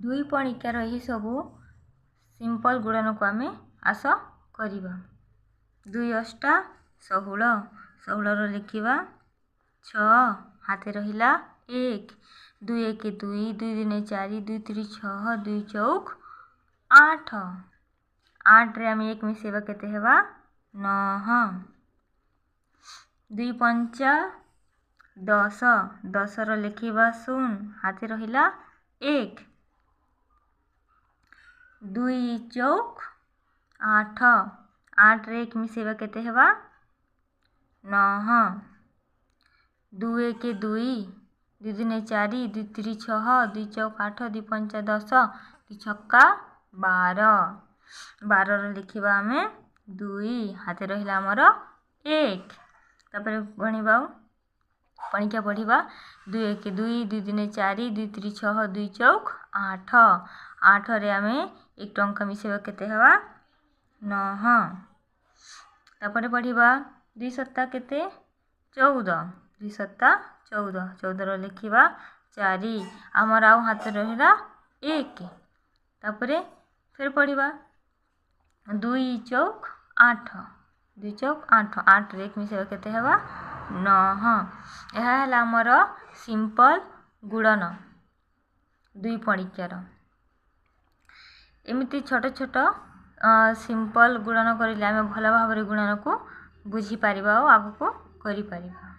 दुई पणिकार यही सबू सिंपल गुणन को आम आस करिबा। 2 अष्टा 16 16 लिखिबा 6 हाथे रहिला 1 2 1 2 2 3 4 2 3 6 2 चौक 8 8 रे आम 1 मिसेबा केते हेबा 9 2 पंचा 10 10 रो लिखिबा 0 हाथे रहिला 1 2 चौक 8 8 रे 1 मिसेबा केते हेबा 9 2 1 2 2 3 4 2 3 6 2 चौक 8 2 पंचा 10 2 छक्का 12 12 रो लिखिबा आमे 2 हाथे रहिला हमर 1 तापर गणिबा पणिका पढ़िबा 2 1 2 2 3 4 2 3 6 2 चौक 8 8 रे आमे 1 टंका मिसेबा केते हेबा 9 तापर पढ़िबा 2 सत्ता केते 14 2 सत्ता 14 14 रो लिखिबा 4 हमर आउ हाथ रहिला 1 तापर फिर पढ़िबा 2 चौक 8 2 चौक 8 8 रे 1 मिसेबा केते हेबा 9 यह है हमर सिंपल गुणन दुई पणिकार। एमिति छोट छोट सिंपल गुणन करिले आमे भल भाबरे गुणन को बुझी पारिबा और आगु को करि पारिबा।